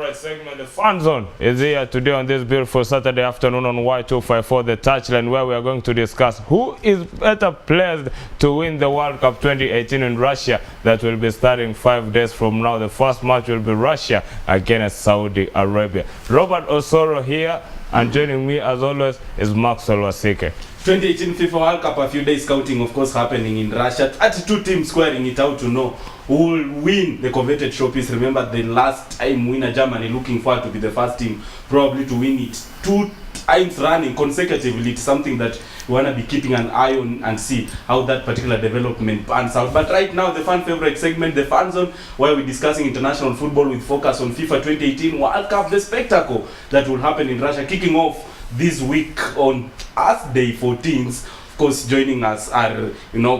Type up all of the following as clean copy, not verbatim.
favorite segment, the Fan Zone, is here today on this beautiful Saturday afternoon on Y254, the touchline, where we are going to discuss who is better placed to win the World Cup 2018 in Russia. That will be starting 5 days from now. The first match will be Russia against Saudi Arabia. Robert Osoro here, and joining me as always is Maxwell Wasike. 2018 FIFA World Cup, a few days scouting of course happening in Russia. 32 teams squaring it out to know who will win the coveted trophies. Remember the last time winner Germany, looking forward to be the first team probably to win it 2 times running consecutively. It's something that we want to be keeping an eye on and see how that particular development pans out. But right now, the fan favorite segment, the Fan Zone, where we're discussing international football with focus on FIFA 2018 World Cup, the spectacle that will happen in Russia, kicking off this week on Thursday 14th. Of course, joining us are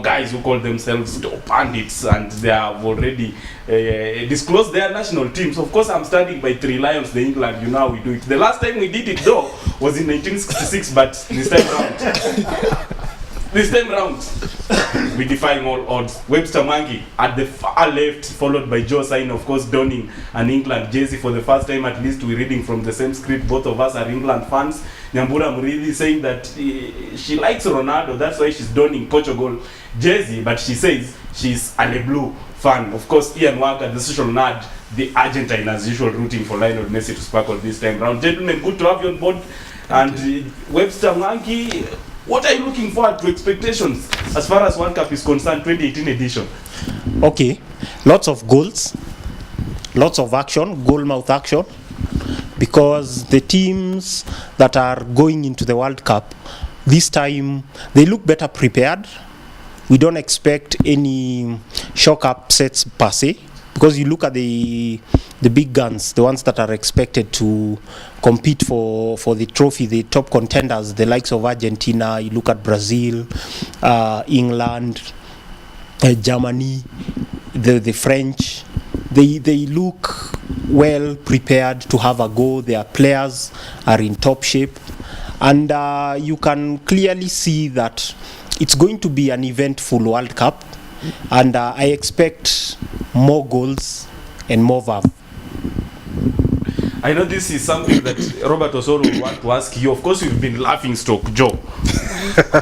guys who call themselves top pundits, and they have already disclosed their national teams. Of course, I'm starting by 3 Lions, the England. You know how we do it. The last time we did it though was in 1966, but this time round, we defying all odds. Webster Mwangi at the far left, followed by Joie, Saina, of course, donning an England jersey for the first time. At least we're reading from the same script. Both of us are England fans. Nyambura Muriithi saying that she likes Ronaldo, that's why she's donning Portugal jersey, but she says she's a Blue fan. Of course, Ian Wagga, the social nerd, the Argentine as usual, rooting for Lionel Messi to sparkle this time round. Gentlemen, good to have you on board. And Webster Mwangi, what are you looking forward to, expectations as far as World Cup is concerned, 2018 edition? Okay, lots of goals, lots of action, goal mouth action, because the teams that are going into the World Cup this time, they look better prepared. We don't expect any shock upsets per se, because you look at the big guns, the ones that are expected to compete for the trophy, the top contenders, the likes of Argentina. You look at Brazil, England, Germany, the French. They look well prepared to have a go. Their players are in top shape, and you can clearly see that it's going to be an eventful World Cup, and I expect more goals and more verve. I know this is something that Robert Osoro will want to ask you. Of course, we've been laughing stock, Joe.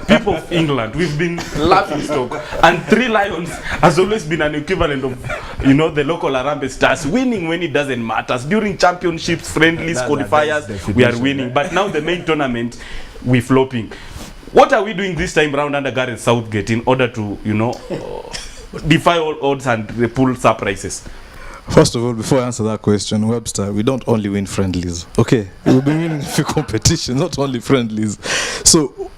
People of England, we've been laughing stock. And 3 Lions has always been an equivalent of, the local Arambe Stars, winning when it doesn't matter. During championships, friendlies, qualifiers, we are winning. But now the main tournament, we're flopping. What are we doing this time round under Gareth Southgate in order to, defy all odds and pull surprises? First of all, before I answer that question, Webster, we don't only win friendlies. Okay, we've been winning a few competitions, not only friendlies. So,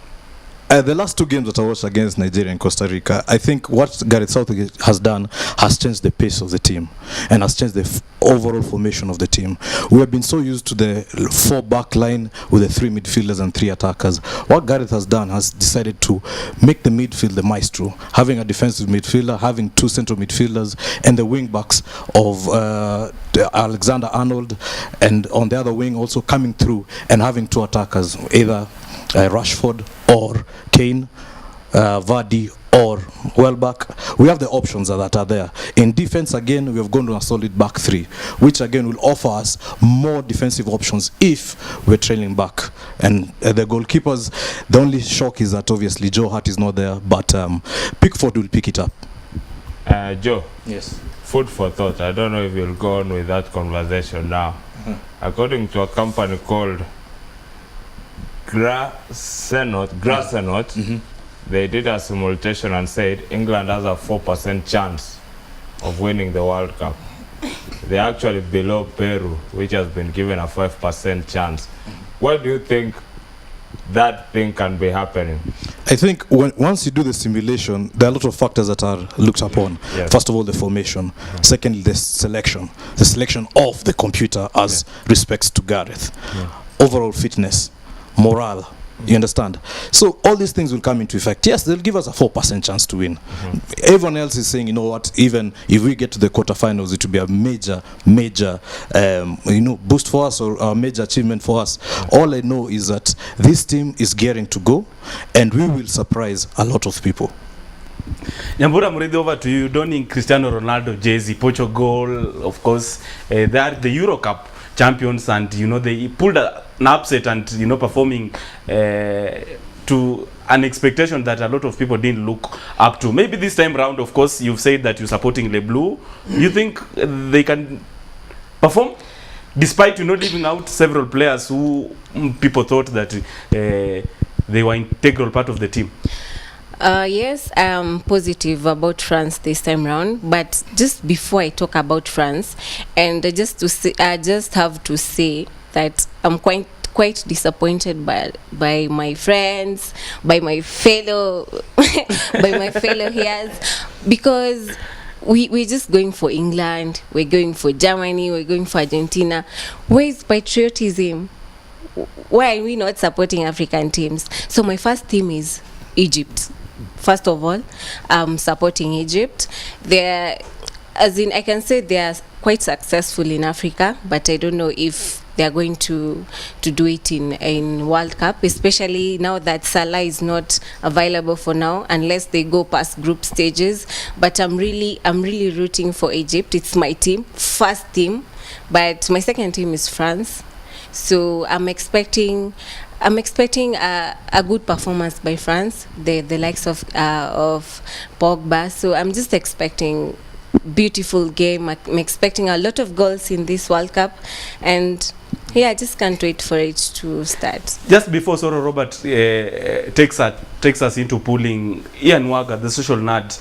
the last 2 games that I watched against Nigeria and Costa Rica, I think what Gareth Southgate has done has changed the pace of the team and has changed the overall formation of the team. We have been so used to the 4-back line with the 3 midfielders and 3 attackers. What Gareth has done has decided to make the midfield the maestro, having a defensive midfielder, having 2 central midfielders, and the wing backs of Alexander Arnold, and on the other wing also coming through and having 2 attackers, either Rashford or Kane, Vardy or Welbeck. We have the options that are there. In defense, again, we have gone to a solid back 3, which again will offer us more defensive options if we're trailing back. And the goalkeepers, the only shock is that obviously Joe Hart is not there, but Pickford will pick it up. Joe, yes. Food for thought. I don't know if you'll go on with that conversation now. According to a company called Grassenot, they did a simulation and said England has a 4% chance of winning the World Cup. They're actually below Peru, which has been given a 5% chance. What do you think that thing can be happening? I think once you do the simulation, there are a lot of factors that are looked upon. Yes. First of all, the formation. Secondly, the selection of the computer as respects to Gareth. Overall fitness, morale. You understand? So all these things will come into effect. Yes, they'll give us a 4% chance to win. Everyone else is saying, you know what, even if we get to the quarterfinals, it will be a major boost for us, or a major achievement for us. All I know is that this team is gearing to go, and we will surprise a lot of people. Nyambura, Muriithi, over to you. Donning Cristiano Ronaldo jersey, Portugal, of course, they are the Euro Cup champions, and you know they pulled an upset and you know performing to an expectation that a lot of people didn't look up to. Maybe this time round, of course, you've said that you're supporting Le Bleu. You think they can perform despite you know leaving out several players who people thought that they were integral part of the team? Yes, I'm positive about France this time round. But just before I talk about France, and just to say, I just have to say that I'm quite disappointed by my friends, by my fellow by my fellow here, because we're just going for England, we're going for Germany, we're going for Argentina. Where is patriotism? Why are we not supporting African teams? So my first team is Egypt. First of all, I'm supporting Egypt. I can say they are quite successful in Africa, but I don't know if they are going to do it in World Cup, especially now that Salah is not available for now, unless they go past group stages. But I'm really rooting for Egypt. It's my team, first team, but my second team is France. So I'm expecting a good performance by France, the likes of Pogba. So I'm just expecting beautiful game. I'm expecting a lot of goals in this World Cup, and yeah, I just can't wait for it to start. Just before Osoro Robert takes us into pulling Ian Wagga, the social nerd,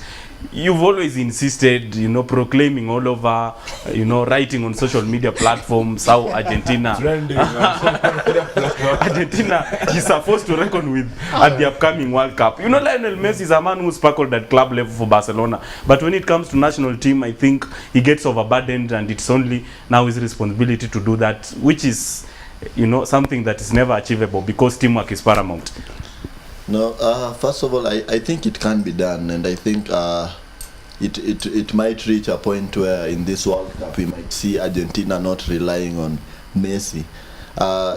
you've always insisted, you know, proclaiming all over, you know, writing on social media platforms how Argentina is supposed to reckon with at the upcoming World Cup. You know, Lionel Messi is a man who sparkled at club level for Barcelona, but when it comes to national team, I think he gets overburdened, and it's only now his responsibility to do that, which is, you know, something that is never achievable because teamwork is paramount. No, first of all, I think it can be done, and I think it might reach a point where in this World Cup we might see Argentina not relying on Messi.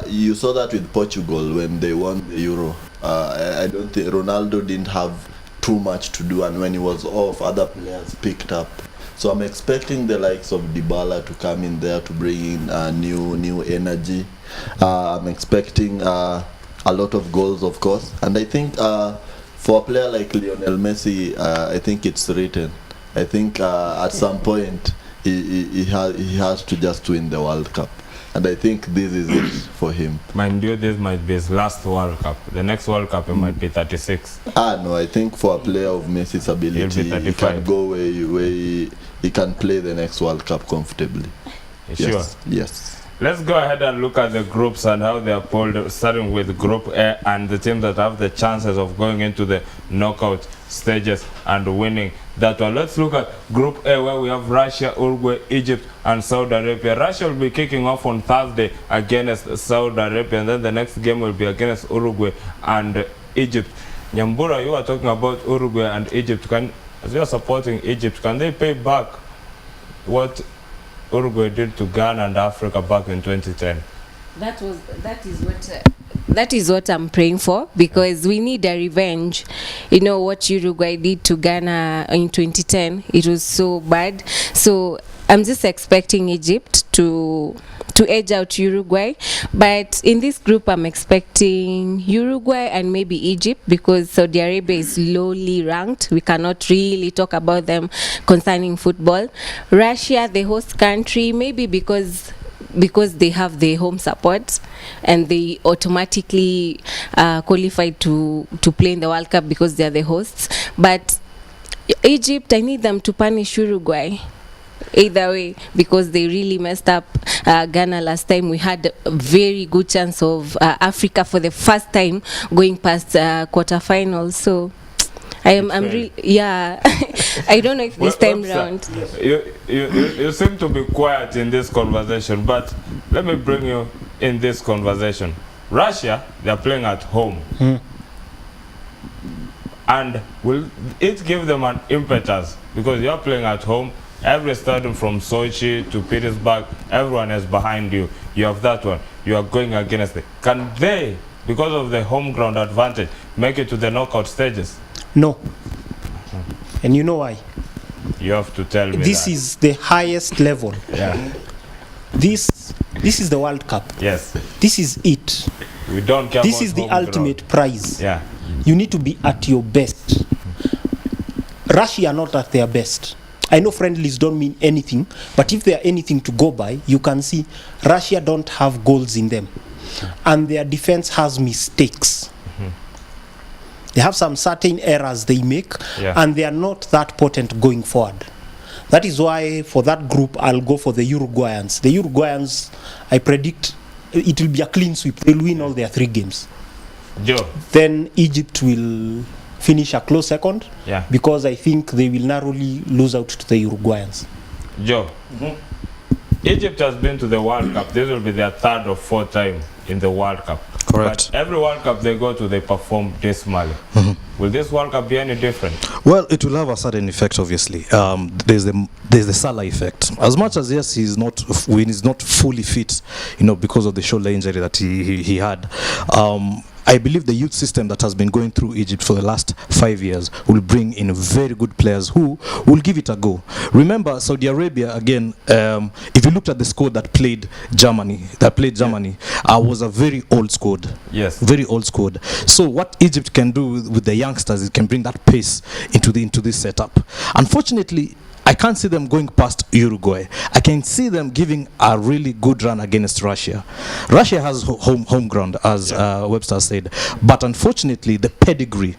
You saw that with Portugal when they won the Euro. I don't think Ronaldo didn't have too much to do, and when he was off, other players picked up. So I'm expecting the likes of Dybala to come in there to bring in new energy. I'm expecting a lot of goals, of course, and I think for a player like Lionel Messi, I think it's written. I think at some point he has to just win the World Cup, and I think this is it for him. Mind you, this might be his last World Cup. The next World Cup, it might be 36. No, I think for a player of Messi's ability, he can go where he can play the next World Cup comfortably. Sure. Yes. Let's go ahead and look at the groups and how they are pulled, starting with Group A and the teams that have the chances of going into the knockout stages and winning that one. Let's look at Group A, where we have Russia, Uruguay, Egypt, and Saudi Arabia. Russia will be kicking off on Thursday against Saudi Arabia, and then the next game will be against Uruguay and Egypt. Nyambura, you are talking about Uruguay and Egypt. As you are supporting Egypt, can they pay back what Uruguay did to Ghana and Africa back in 2010? That is what I'm praying for, because we need a revenge. You know what Uruguay did to Ghana in 2010, it was so bad. So I'm just expecting Egypt to edge out Uruguay, but in this group I'm expecting Uruguay and maybe Egypt, because Saudi Arabia is lowly ranked. We cannot really talk about them concerning football. Russia, the host country, maybe because they have the home support and they automatically qualified to play in the World Cup because they are the hosts. But Egypt, I need them to punish Uruguay either way, because they really messed up Ghana last time. We had a very good chance of Africa for the first time going past quarterfinals. So I'm really, yeah. I don't know if this time round. You seem to be quiet in this conversation, but let me bring you in this conversation. Russia, they are playing at home. And will it give them an impetus? Because you are playing at home. Every stadium from Sochi to Petersburg, everyone is behind you. You have that one. You are going against it. Can they, because of the home ground advantage, make it to the knockout stages? No. And you know why? You have to tell me this that. Is the highest level. Yeah. This This is the World Cup. Yes. This is it. We don't care This about is the home ultimate prize. ground. Yeah. You need to be at your best. Russia are not at their best. I know friendlies don't mean anything, but if they are anything to go by, you can see Russia don't have goals in them. And their defense has mistakes. They have some certain errors they make, and they are not that potent going forward. That is why for that group, I'll go for the Uruguayans. The Uruguayans, I predict it will be a clean sweep. They'll win all their 3 games. Joe. Then Egypt will finish a close second, because I think they will narrowly lose out to the Uruguayans. Joe. Egypt has been to the World Cup. This will be their 3rd or 4th time in the World Cup. Correct. But every World Cup they go to, they perform dismally. Will this World Cup be any different? Well, it will have a certain effect, obviously. There's the Salah effect. As much as, yes, he's not fully fit, because of the shoulder injury that he had. I believe the youth system that has been going through Egypt for the last 5 years will bring in very good players who will give it a go. Remember, Saudi Arabia, again, if you looked at the squad that played Germany, was a very old squad. Yes. Very old squad. So what Egypt can do with the youngsters, it can bring that pace into this setup. Unfortunately, I can't see them going past Uruguay. I can see them giving a really good run against Russia. Russia has home ground, as Webster said. But unfortunately, the pedigree,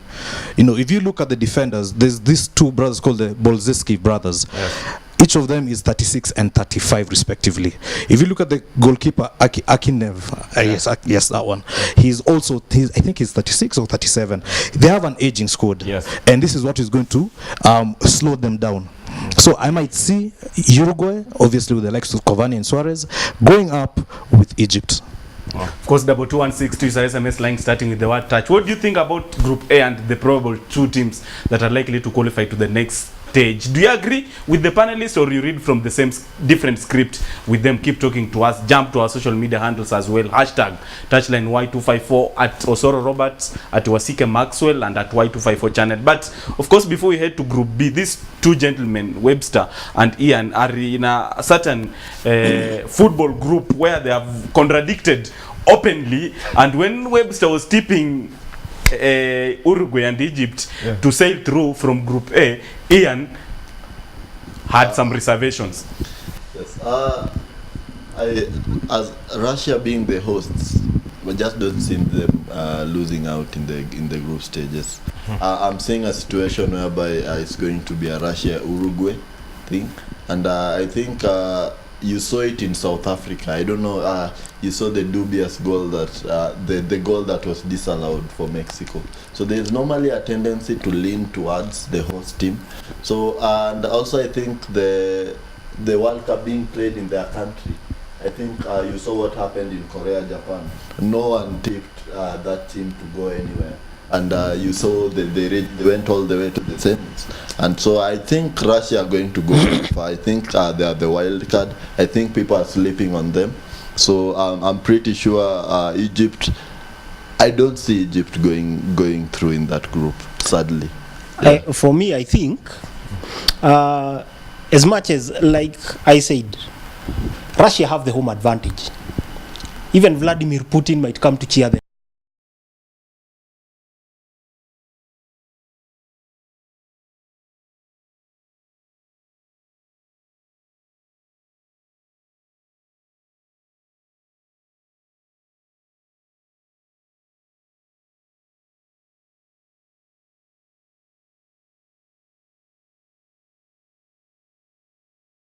if you look at the defenders, there's these 2 brothers called the Bolzinski brothers. Yes. Each of them is 36 and 35 respectively. If you look at the goalkeeper, Akinev, yes, that one. I think he's 36 or 37. They have an aging squad. Yes. And this is what is going to slow them down. So I might see Uruguay, obviously with the likes of Cavani and Suarez, going up with Egypt. Of course, 2216 is our SMS line starting with the word touch. What do you think about Group A and the probable 2 teams that are likely to qualify to the next stage? Do you agree with the panelists, or you read from the same different script with them? Keep talking to us. Jump to our social media handles as well. Hashtag Touchline Y254 at Osoro Roberts, at Wasike Maxwell, and at Y254 channel. But of course, before we head to Group B, these 2 gentlemen, Webster and Ian, are in a certain football group where they have contradicted openly. And when Webster was tipping Uruguay and Egypt to sail through from Group A, Ian had some reservations. Yes. As Russia being the hosts, we just don't see them losing out in the group stages. I'm seeing a situation whereby it's going to be a Russia-Uruguay thing, and I think you saw it in South Africa. I don't know. You saw the dubious goal that the goal that was disallowed for Mexico. So there's normally a tendency to lean towards the host team. So and also I think the World Cup being played in their country. I think you saw what happened in Korea, Japan. No one tipped that team to go anywhere. And you saw they went all the way to the semis. And so I think Russia are going to go far. I think they are the wild card. I think people are sleeping on them. So I'm pretty sure Egypt, I don't see Egypt going through in that group, sadly. For me, I think, as much as, like I said, Russia have the home advantage. Even Vladimir Putin might come to cheer them.